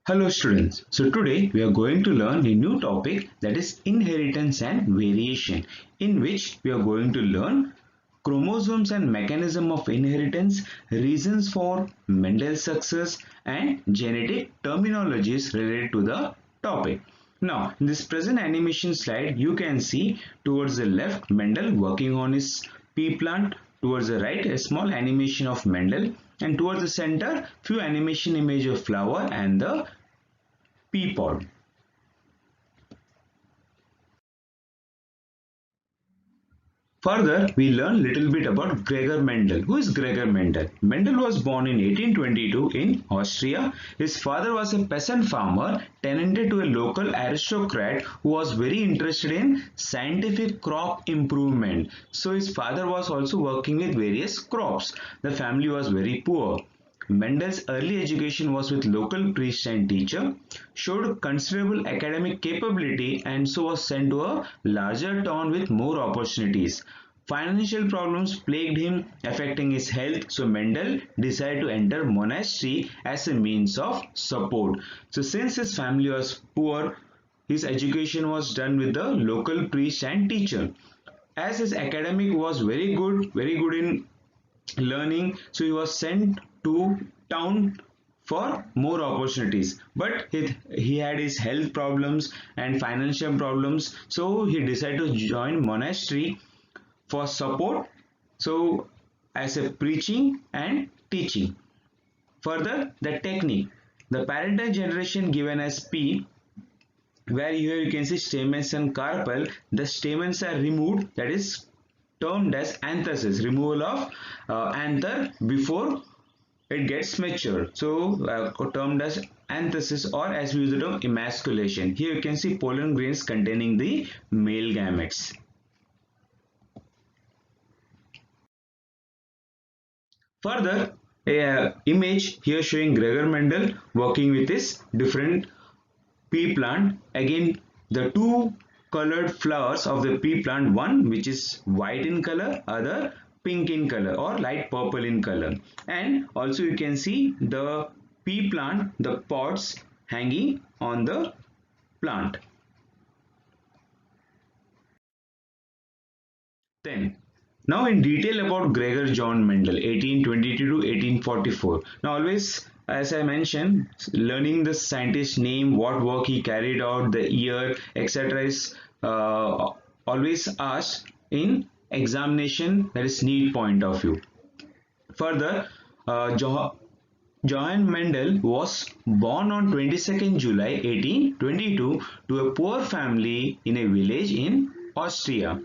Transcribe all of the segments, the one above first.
Hello students, so today we are going to learn a new topic, that is inheritance and variation, in which we are going to learn chromosomes and mechanism of inheritance, reasons for Mendel's success and genetic terminologies related to the topic. Now in this present animation slide you can see towards the left Mendel working on his pea plant, towards the right a small animation of Mendel, and towards the center few animation image of flower and the pea pod. Further, we learn little bit about Gregor Mendel. Who is Gregor Mendel? Mendel was born in 1822 in Austria. His father was a peasant farmer, tenanted to a local aristocrat who was very interested in scientific crop improvement. So his father was also working with various crops. The family was very poor. Mendel's early education was with local priest and teacher, showed considerable academic capability, and so was sent to a larger town with more opportunities. Financial problems plagued him, affecting his health, so Mendel decided to enter monastery as a means of support. So since his family was poor, his education was done with the local priest and teacher. As his academic was very good in learning, so he was sent to town for more opportunities, but he had his health problems and financial problems, so he decided to join monastery for support, so as a preaching and teaching. Further, the technique, the parental generation given as P, where here you can see stamens and carpel, the stamens are removed, that is termed as anthesis, removal of anther before it gets mature, so termed as anthesis, or as we use the term emasculation. Here you can see pollen grains containing the male gametes. Further, a image here showing Gregor Mendel working with his different pea plant. Again, the two colored flowers of the pea plant, one which is white in color, other pink in color or light purple in color, and also you can see the pea plant, the pods hanging on the plant. Then, now in detail about Gregor John Mendel 1822 to 1844. Now always, as I mentioned, learning the scientist name, what work he carried out, the year, etc. is always asked in examination, that is need point of view. Further, Johann Mendel was born on 22nd July 1822 to a poor family in a village in Austria,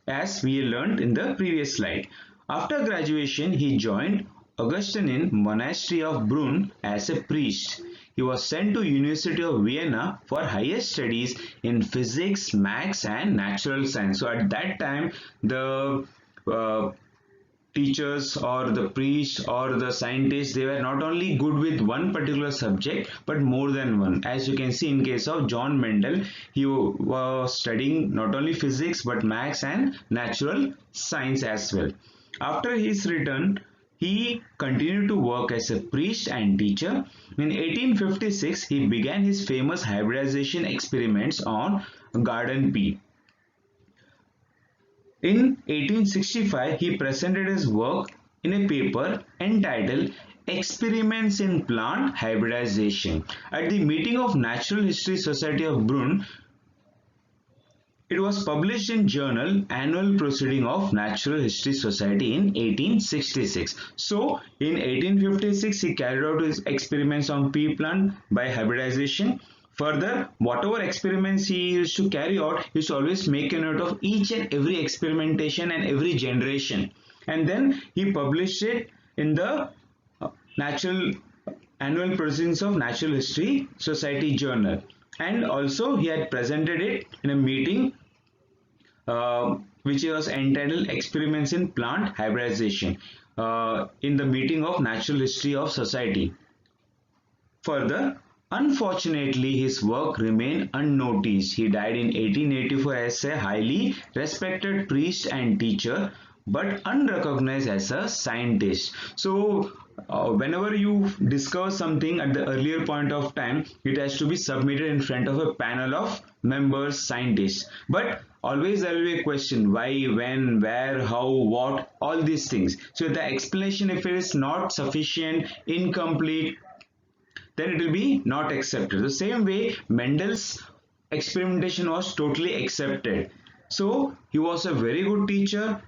as we learned in the previous slide. After graduation, he joined Augustinian monastery of Brunn as a priest. He was sent to University of Vienna for higher studies in physics, maths and natural science. So at that time, the teachers or the priests or the scientists, they were not only good with one particular subject but more than one. As you can see in case of John Mendel, he was studying not only physics but maths and natural science as well. After his return, he continued to work as a priest and teacher. In 1856, he began his famous hybridization experiments on garden pea. In 1865, he presented his work in a paper entitled Experiments in Plant Hybridization at the meeting of Natural History Society of Brunn. It was published in journal Annual Proceeding of Natural History Society in 1866. So in 1856, he carried out his experiments on pea plant by hybridization. Further, whatever experiments he used to carry out, he used to always make a note of each and every experimentation and every generation. And then he published it in the Natural Annual Proceedings of Natural History Society Journal. And also he had presented it in a meeting which was entitled Experiments in Plant Hybridization in the meeting of Natural History of Society. Further, unfortunately, his work remained unnoticed. He died in 1884 as a highly respected priest and teacher, but unrecognized as a scientist. So whenever you discover something at the earlier point of time, it has to be submitted in front of a panel of members, scientists. But always there will be a question: why, when, where, how, what, all these things. So the explanation, if it is not sufficient, incomplete, then it will be not accepted. The same way Mendel's experimentation was totally accepted. So he was a very good teacher,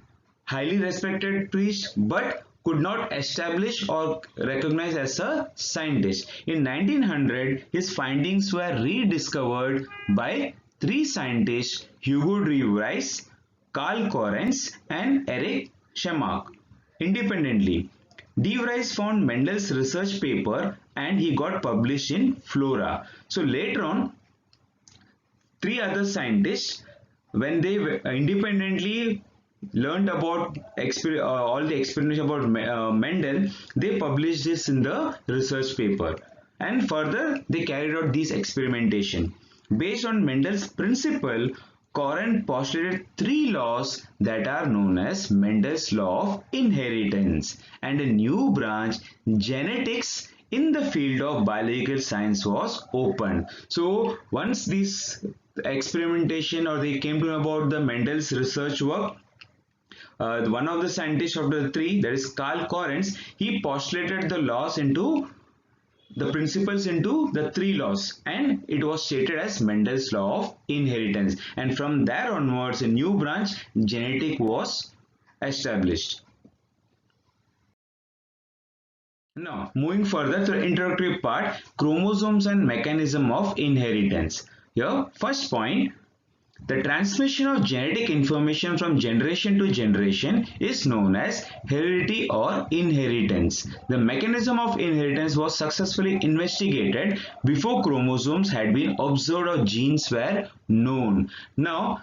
highly respected priest, but could not establish or recognize as a scientist. In 1900, his findings were rediscovered by three scientists: Hugo de Vries, Karl Correns, and Erich Schemack, independently. De Vries found Mendel's research paper and he got published in Flora. So later on, three other scientists, when they independently learned about all the experience about Mendel, they published this in the research paper. And further, they carried out this experimentation. Based on Mendel's principle, Courant postulated three laws that are known as Mendel's law of inheritance, and a new branch, genetics, in the field of biological science was opened. So once this experimentation, or they came to know about the Mendel's research work, one of the scientists of the three, that is Karl Correns, he postulated the laws into the principles into the three laws, and it was stated as Mendel's law of inheritance, and from there onwards a new branch, genetic, was established. Now moving further to the introductory part, chromosomes and mechanism of inheritance. Here first point: the transmission of genetic information from generation to generation is known as heredity or inheritance. The mechanism of inheritance was successfully investigated before chromosomes had been observed or genes were known. Now,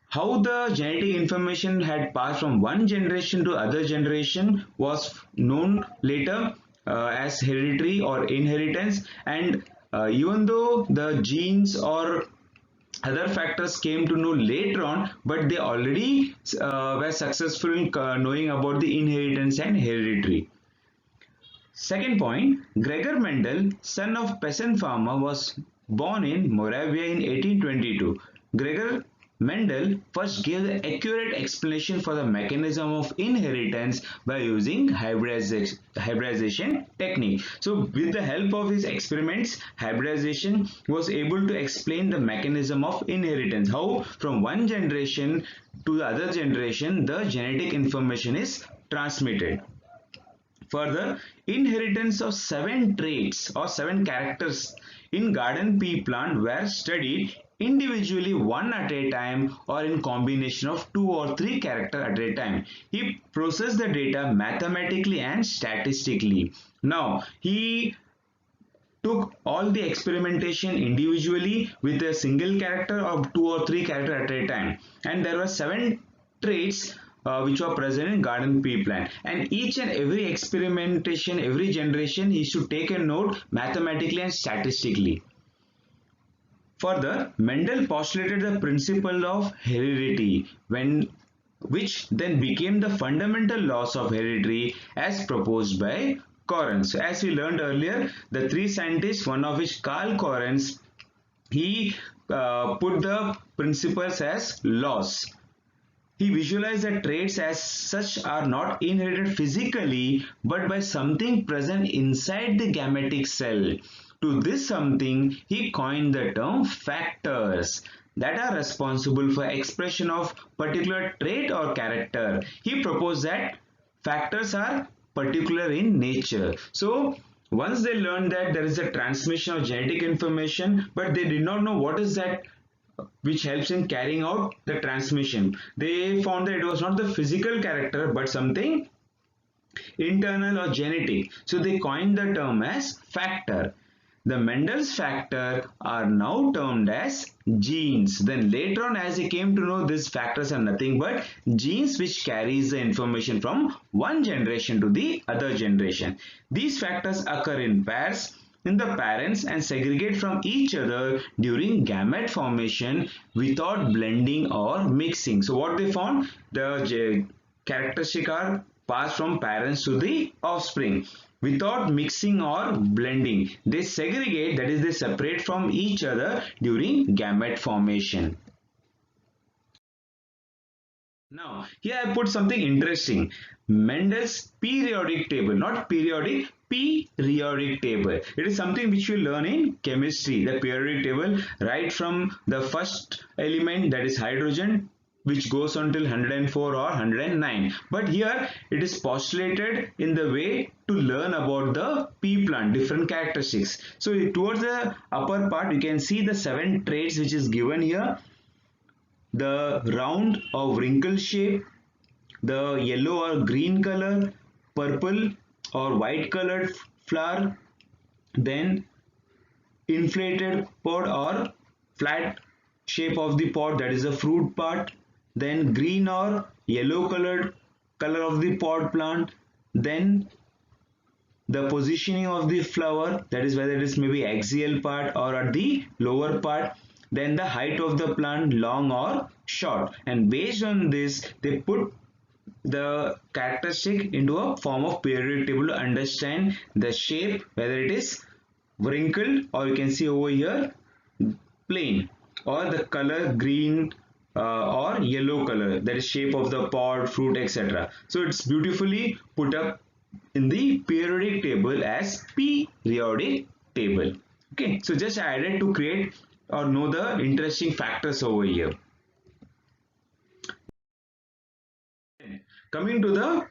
how the genetic information had passed from one generation to other generation was known later as hereditary or inheritance, and even though the genes or other factors came to know later on, but they already were successful in knowing about the inheritance and hereditary. Second point: Gregor Mendel, son of peasant farmer, was born in Moravia in 1822. Gregor Mendel first gave the accurate explanation for the mechanism of inheritance by using hybridization technique. So with the help of his experiments, hybridization, was able to explain the mechanism of inheritance, how from one generation to the other generation the genetic information is transmitted. Further, inheritance of 7 traits or 7 characters in garden pea plant were studied individually, one at a time, or in combination of 2 or 3 characters at a time. He processed the data mathematically and statistically. Now, he took all the experimentation individually with a single character or 2 or 3 characters at a time, and there were 7 traits which were present in garden pea plant, and each and every experimentation, every generation, he should take a note mathematically and statistically. Further, Mendel postulated the principle of heredity, which then became the fundamental laws of heredity as proposed by Correns. So as we learned earlier, the three scientists, one of which Karl Correns, he put the principles as laws. He visualized that traits as such are not inherited physically, but by something present inside the gametic cell. To this something, he coined the term factors that are responsible for expression of particular trait or character. He proposed that factors are particular in nature. So once they learned that there is a transmission of genetic information, but they did not know what is that which helps in carrying out the transmission. They found that it was not the physical character but something internal or genetic. So they coined the term as factor. The Mendel's factor are now termed as genes. Then later on, as they came to know, these factors are nothing but genes which carries the information from one generation to the other generation. These factors occur in pairs in the parents and segregate from each other during gamete formation without blending or mixing. So what they found, the characteristics are passed from parents to the offspring. without mixing or blending. They segregate, that is they separate from each other during gamete formation. Now, here I put something interesting. Mendel's periodic table, not periodic, periodic table. It is something which you learn in chemistry, the periodic table, right from the first element, that is hydrogen, which goes until 104 or 109. But here it is postulated in the way to learn about the pea plant, different characteristics. So towards the upper part, you can see the 7 traits which is given here: the round or wrinkle shape, the yellow or green color, purple or white colored flower, then inflated pod or flat shape of the pod, that is the fruit part, then green or yellow colored color of the pod plant, then the positioning of the flower, that is whether it is maybe axial part or at the lower part, then the height of the plant, long or short, and based on this they put the characteristic into a form of periodic table to understand the shape, whether it is wrinkled or you can see over here plain, or the color green or yellow color, that is shape of the pod, fruit, etc. So it's beautifully put up in the periodic table as periodic table. Okay, so just added to create or know the interesting factors over here. Coming to the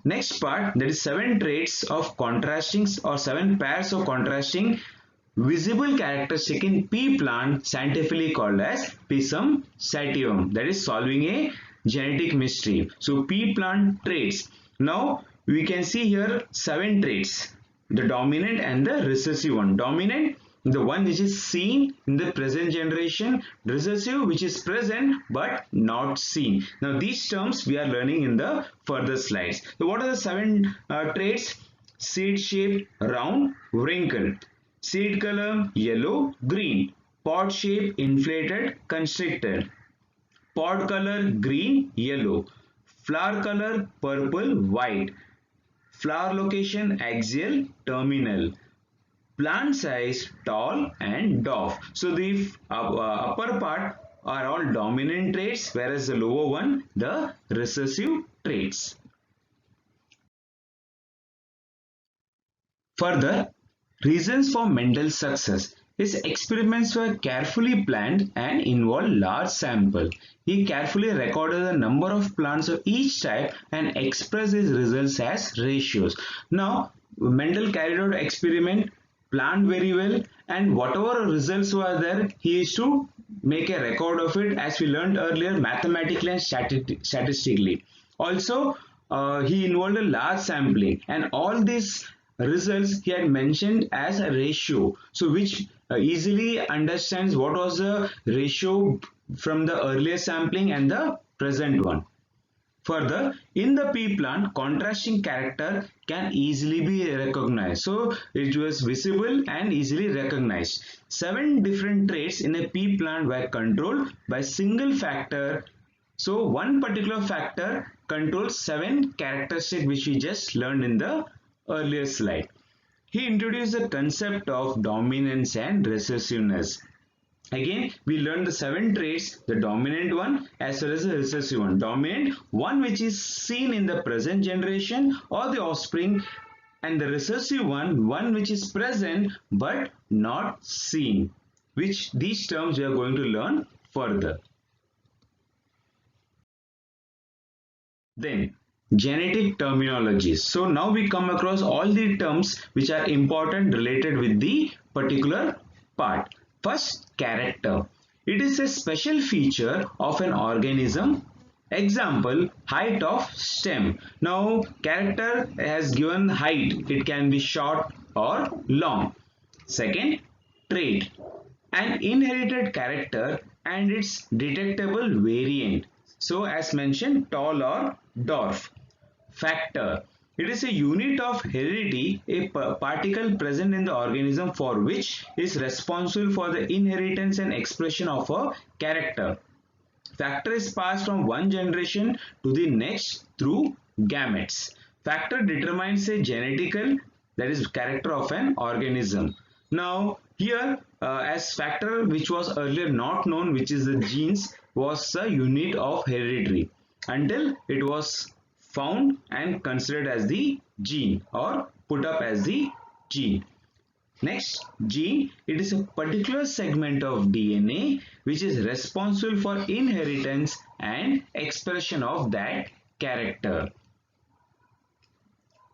next part, there is 7 traits of contrasting or 7 pairs of contrasting visible characteristic in pea plant, scientifically called as Pisum sativum, that is solving a genetic mystery. So pea plant traits. Now we can see here 7 traits, the dominant and the recessive one. Dominant, the one which is seen in the present generation; recessive, which is present but not seen. Now these terms we are learning in the further slides. So what are the 7 traits? Seed shape, round, wrinkled; seed color, yellow, green; pod shape, inflated, constricted; pod color, green, yellow; flower color, purple, white; flower location, axial, terminal; plant size, tall and dwarf. So the upper part are all dominant traits, whereas the lower one, the recessive traits. Further, reasons for Mendel's success. His experiments were carefully planned and involved large sample. He carefully recorded the number of plants of each type and expressed his results as ratios. Now, Mendel carried out experiment, planned very well, and whatever results were there, he used to make a record of it, as we learned earlier, mathematically and statistically. Also, he involved a large sampling, and all these results he had mentioned as a ratio, so which easily understands what was the ratio from the earlier sampling and the present one. Further, in the pea plant, contrasting character can easily be recognized. So it was visible and easily recognized. 7 different traits in a pea plant were controlled by single factor. So one particular factor controls 7 characteristics which we just learned in the earlier slide. He introduced the concept of dominance and recessiveness. Again, we learned the 7 traits, the dominant one as well as the recessive one. Dominant, one which is seen in the present generation or the offspring, and the recessive one, one which is present but not seen, which these terms we are going to learn further. Then, genetic terminologies. So now we come across all the terms which are important related with the particular part. First, character. It is a special feature of an organism. Example, height of stem. Now, character has given height. It can be short or long. Second, trait. An inherited character and its detectable variant. So, as mentioned, tall or dwarf. Factor. It is a unit of heredity, a particle present in the organism for which is responsible for the inheritance and expression of a character. Factor is passed from one generation to the next through gametes. Factor determines a genetical that is character of an organism. Now here as factor which was earlier not known, which is the genes, was a unit of heredity until it was found and considered as the gene or put up as the gene. Next, gene, it is a particular segment of DNA which is responsible for inheritance and expression of that character.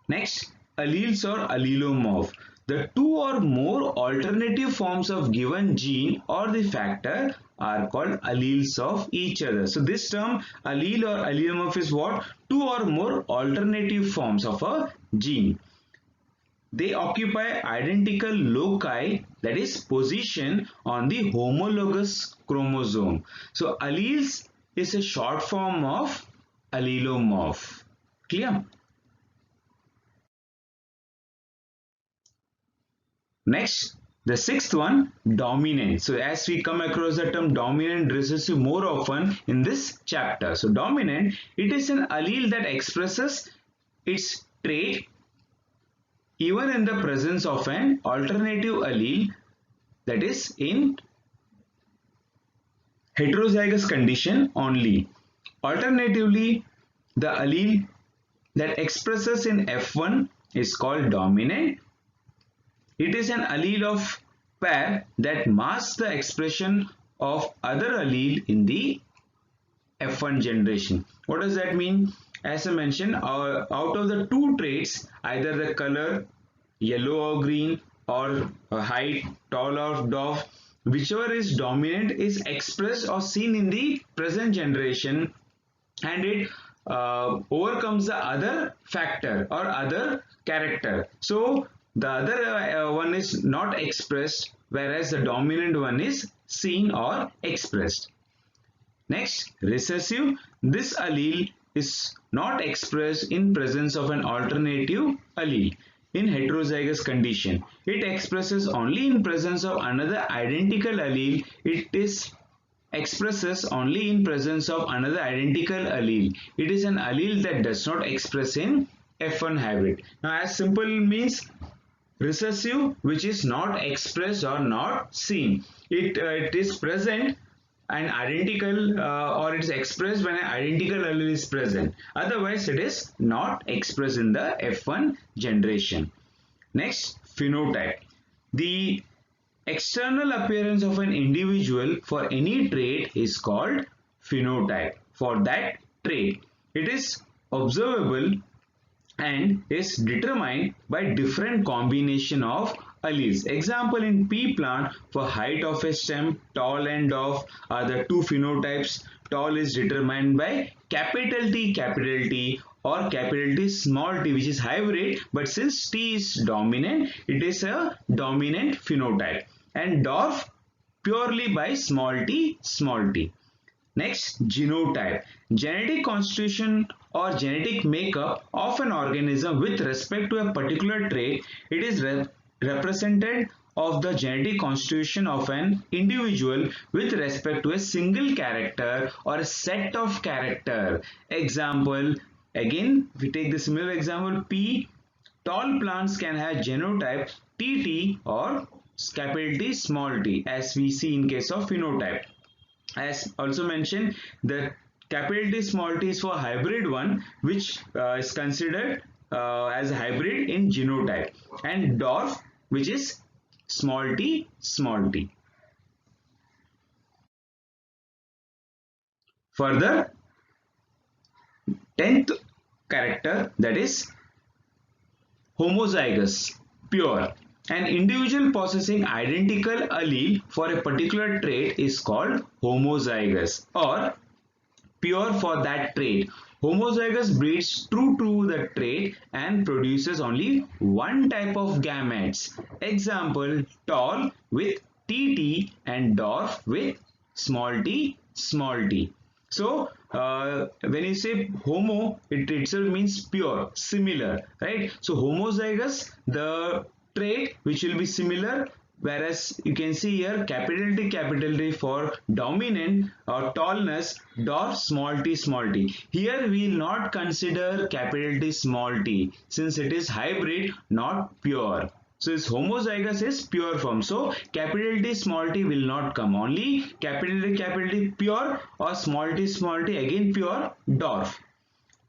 Next, alleles or allelomorph. The two or more alternative forms of given gene or the factor are called alleles of each other. So this term allele or allelomorph is what? Two or more alternative forms of a gene. They occupy identical loci, that is position on the homologous chromosome. So alleles is a short form of allelomorph. Clear? Next, the sixth one, dominant. So as we come across the term dominant recessive more often in this chapter. So dominant, it is an allele that expresses its trait even in the presence of an alternative allele, that is in heterozygous condition only. Alternatively, the allele that expresses in F1 is called dominant. It is an allele of pair that masks the expression of other allele in the F1 generation. What does that mean? As I mentioned, out of the two traits, either the color, yellow or green, or height, tall or dwarf, whichever is dominant is expressed or seen in the present generation, and it overcomes the other factor or other character. So the other one is not expressed, whereas the dominant one is seen or expressed. Next, recessive. This allele is not expressed in presence of an alternative allele in heterozygous condition. It expresses only in presence of another identical allele. It is expresses only in presence of another identical allele. It is an allele that does not express in F1 hybrid. Now as simple means recessive which is not expressed or not seen. It is present and identical or it is expressed when an identical allele is present. Otherwise it is not expressed in the F1 generation. Next, phenotype. The external appearance of an individual for any trait is called phenotype. For that trait, it is observable and is determined by different combination of alleles. Example, in pea plant, for height of a stem, tall and dwarf are the two phenotypes. Tall is determined by capital T or capital T small t, which is hybrid, but since T is dominant, it is a dominant phenotype, and dwarf purely by small t. Next, genotype. Genetic constitution or genetic makeup of an organism with respect to a particular trait. It is represented of the genetic constitution of an individual with respect to a single character or a set of character. Example, again, if we take the similar example, P, tall plants can have genotype TT or capital T small t, as we see in case of phenotype. As also mentioned, the capital T small t is for hybrid one, which is considered as a hybrid in genotype, and dwarf, which is small t. Further, 10th character, that is homozygous, pure. An individual possessing identical allele for a particular trait is called homozygous or pure for that trait. Homozygous breeds true to the trait and produces only one type of gametes. Example, tall with TT and dwarf with small t. So when you say homo, it itself means pure, similar, right? So homozygous, the trait which will be similar whereas you can see here capital T for dominant or tallness, dwarf small t. Here we will not consider capital T small t since it is hybrid, not pure. So this homozygous is pure form. So capital T small t will not come. Only capital T pure or small t again pure dwarf.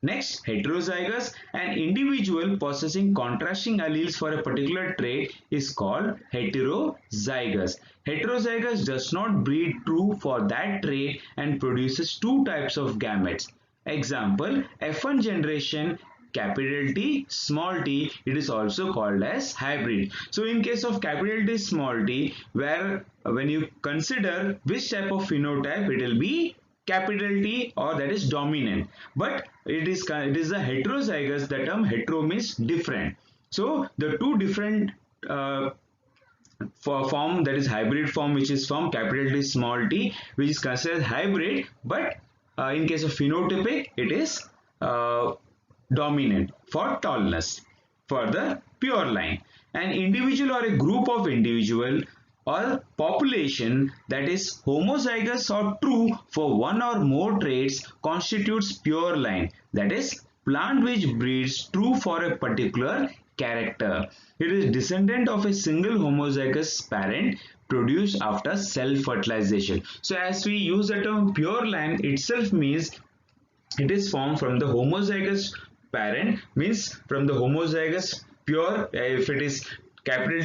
Next, heterozygous, an individual possessing contrasting alleles for a particular trait is called heterozygous. Heterozygous does not breed true for that trait and produces two types of gametes. Example, F1 generation capital T small t, it is also called as hybrid. So in case of capital T small t, where when you consider which type of phenotype, it will be capital T or that is dominant, but it is a heterozygous. The term hetero means different. So the two different form, that is hybrid form, which is from capital T small t, which is considered hybrid, but in case of phenotypic it is dominant for tallness. Further, pure line, an individual or a group of individual or population that is homozygous or true for one or more traits constitutes pure line, that is plant which breeds true for a particular character. It is descendant of a single homozygous parent produced after self-fertilization. So as we use the term pure line itself means it is formed from the homozygous parent, means from the homozygous pure, if it is capital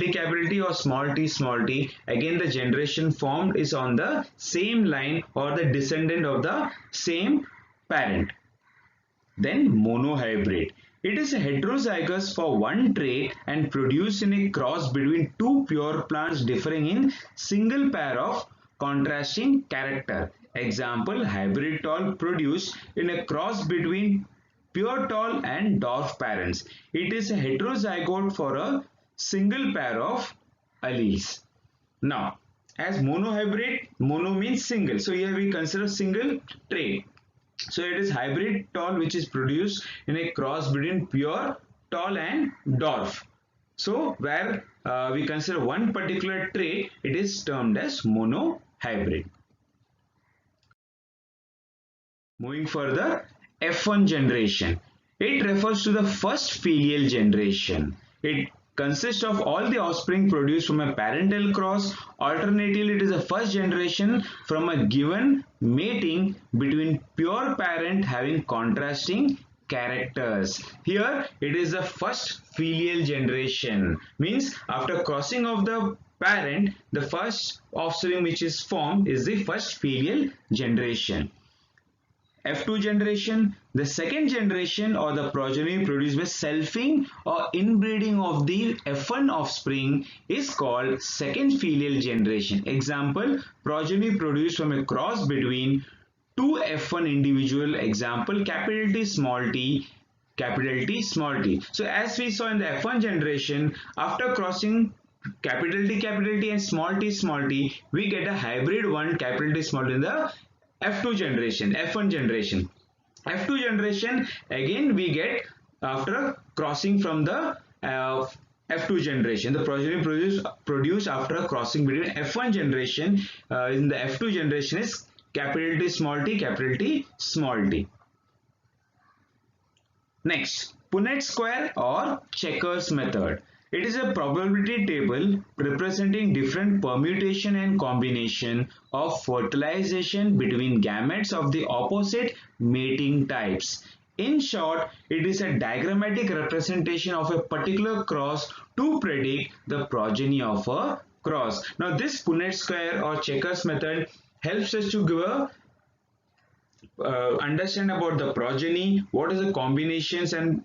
T or small t, again the generation formed is on the same line or the descendant of the same parent. Then monohybrid. It is a heterozygous for one trait and produced in a cross between two pure plants differing in single pair of contrasting character. Example, hybrid tall produced in a cross between pure tall and dwarf parents. It is a heterozygote for a single pair of alleles. Now, as monohybrid, mono means single. So here we consider single trait. So it is hybrid tall which is produced in a cross between pure tall and dwarf. So where we consider one particular trait, it is termed as monohybrid. Moving further, F1 generation. It refers to the first filial generation. It consists of all the offspring produced from a parental cross. Alternatively, it is the first generation from a given mating between pure parent having contrasting characters. Here, it is the first filial generation. Means after crossing of the parent, the first offspring which is formed is the first filial generation. F2 generation, the second generation or the progeny produced by selfing or inbreeding of the F1 offspring is called second filial generation. Example, progeny produced from a cross between two F1 individual. Example, capital T small t, capital T small t. So as we saw in the F1 generation, after crossing capital T and small t, we get a hybrid one capital T small t in the F2 generation, F1 generation. F2 generation again we get after crossing from the F2 generation. The progeny produced after crossing between F1 generation in the F2 generation is capital T small t, capital T small t. Next, Punnett square or checkers method. It is a probability table representing different permutation and combination of fertilization between gametes of the opposite mating types. In short, it is a diagrammatic representation of a particular cross to predict the progeny of a cross. Now this Punnett square or checkers method helps us to give a understand about the progeny, what is the combinations and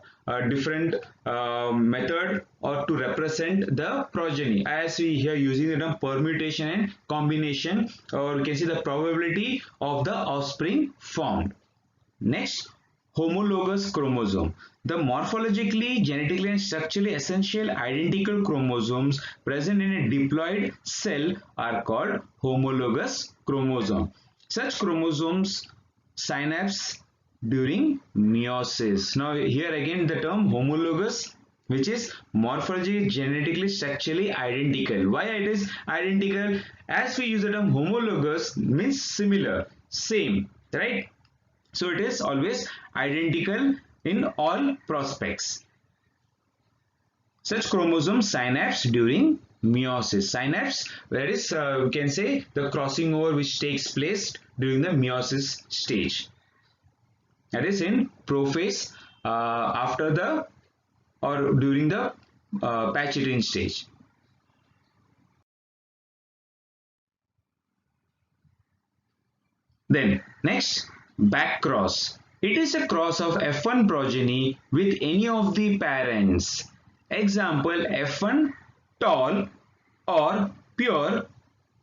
different method or to represent the progeny, as we here using the term permutation and combination, or you can see the probability of the offspring formed. Next, homologous chromosome. The morphologically, genetically and structurally essential identical chromosomes present in a diploid cell are called homologous chromosome. Such chromosomes synapse during meiosis. Now here again the term homologous which is morphologically, genetically, structurally identical. Why it is identical? As we use the term homologous means similar, same, right? So it is always identical in all prospects. Such chromosomes synapse during meiosis. Synapse, that is, we can say the crossing over which takes place during the meiosis stage. That is in prophase, after the or during the Pachytene stage. Then next, back cross. It is a cross of F1 progeny with any of the parents. Example, F1 tall or pure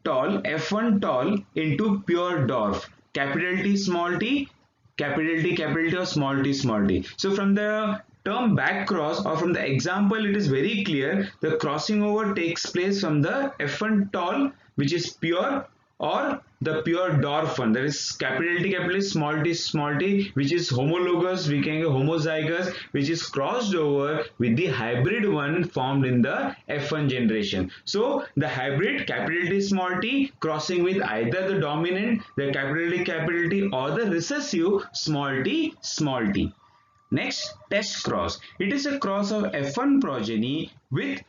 tall, F1 tall into pure dwarf. Capital T small t, capital T capital T or small t small t. So from the term back cross or from the example, it is very clear the crossing over takes place from the F1 tall, which is pure, or the pure dwarf one, that is capital T small t, which is homologous, we can get homozygous, which is crossed over with the hybrid one formed in the F1 generation. So the hybrid capital T small t crossing with either the dominant, the capital T or the recessive small t. Next, test cross. It is a cross of F1 progeny with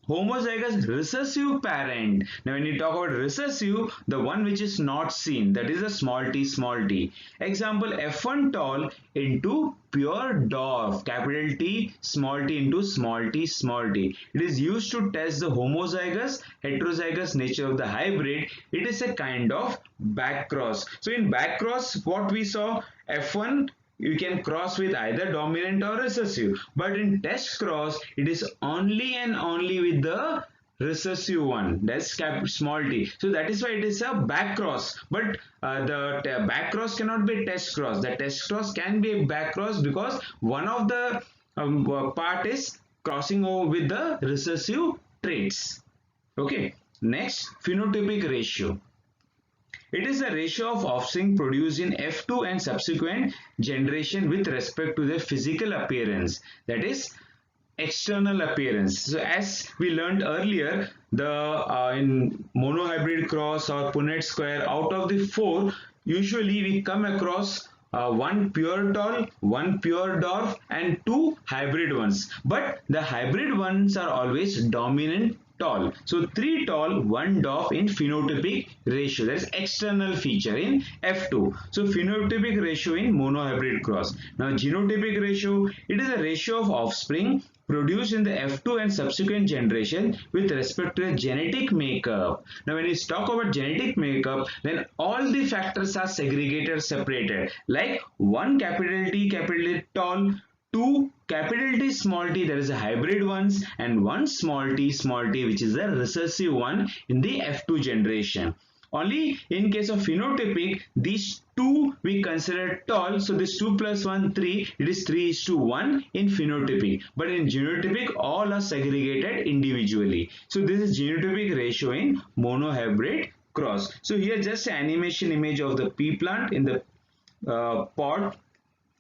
homozygous recessive parent. Now when you talk about recessive, the one which is not seen, that is a small t. Example, F1 tall into pure dwarf, capital T into small t. It is used to test the homozygous, heterozygous nature of the hybrid. It is a kind of back cross. So in back cross, what we saw, F1 you can cross with either dominant or recessive, but in test cross it is only and only with the recessive one, that's small t. So that is why it is a back cross, but the back cross cannot be test cross. The test cross can be a back cross because one of the part is crossing over with the recessive traits. Okay, next, phenotypic ratio. It is the ratio of offspring produced in F2 and subsequent generation with respect to their physical appearance, that is external appearance. So as we learned earlier, the in monohybrid cross or Punnett square, out of the 4 usually we come across one pure tall, one pure dwarf and 2 hybrid ones, but the hybrid ones are always dominant tall. So 3 tall, 1 dwarf in phenotypic ratio, that is external feature in F2. So phenotypic ratio in monohybrid cross. Now genotypic ratio, it is a ratio of offspring produced in the F2 and subsequent generation with respect to the genetic makeup. Now when we talk about genetic makeup, then all the factors are segregated, separated, like 1 capital T tall, 2 capital T small t, there is a hybrid ones, and 1 small t which is a recessive one in the F2 generation. Only in case of phenotypic, these 2 we consider tall, so this 2 plus 1 3, it is 3:1 in phenotypic, but in genotypic all are segregated individually. So this is genotypic ratio in monohybrid cross. So here just an animation image of the pea plant in the pot.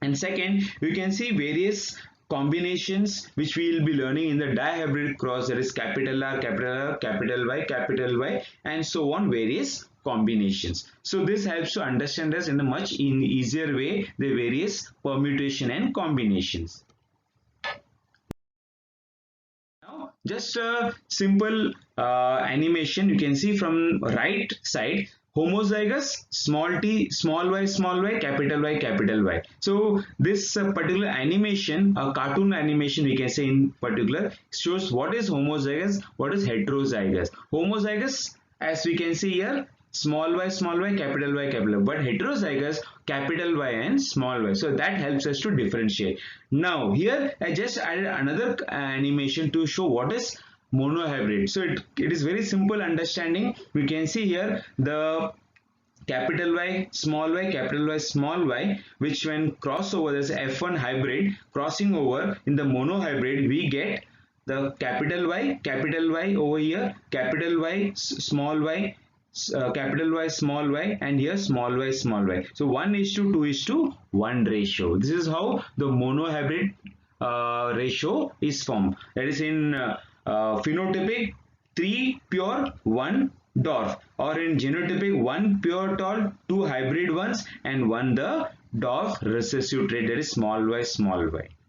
And second, you can see various combinations which we will be learning in the dihybrid cross, that is capital R, capital Y, and so on, various combinations. So this helps to understand us in a much easier way the various permutation and combinations. Now just a simple animation you can see from right side. Homozygous, small t, small y, capital Y. So this particular animation, a cartoon animation we can say in particular, shows what is homozygous, what is heterozygous. Homozygous, as we can see here, small y, capital Y, but heterozygous, capital Y and small y. So that helps us to differentiate. Now here I just added another animation to show what is monohybrid. So it is very simple understanding. We can see here the capital Y, capital Y, small y, which when cross over, there's F1 hybrid crossing over in the monohybrid, we get the capital Y over here, capital Y, small y, capital Y, small y, and here small y. So 1:2:1 ratio. This is how the monohybrid ratio is formed. That is in phenotypic 3 pure 1 dwarf, or in genotypic 1 pure tall, 2 hybrid ones, and 1 the dwarf recessive trait, that is small y.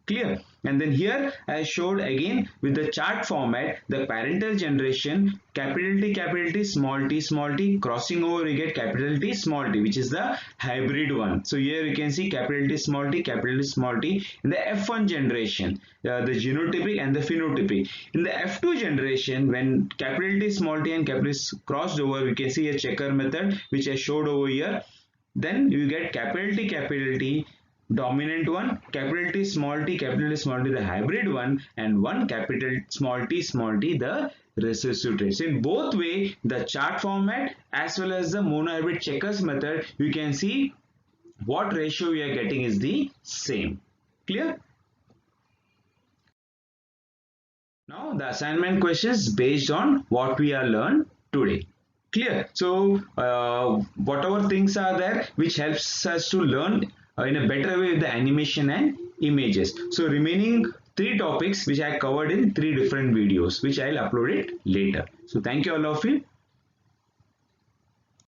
Clear? And then here I showed again with the chart format the parental generation, capital T, small t, crossing over you get capital T, small t, which is the hybrid one. So here you can see capital T, small t, capital T, small t in the F1 generation, the genotypic and the phenotypic. In the F2 generation, when capital T, small t and capital T crossed over, we can see a checker method which I showed over here. Then you get capital T, dominant one, capital T, small t, the hybrid one, and one capital small t, the recessive trait. So in both way, the chart format as well as the monohybrid checkers method, you can see what ratio we are getting is the same. Clear? Now the assignment questions based on what we are learned today. Clear? So whatever things are there which helps us to learn in a better way with the animation and images. So remaining 3 topics which I covered in 3 different videos which I'll upload it later. So thank you all of you.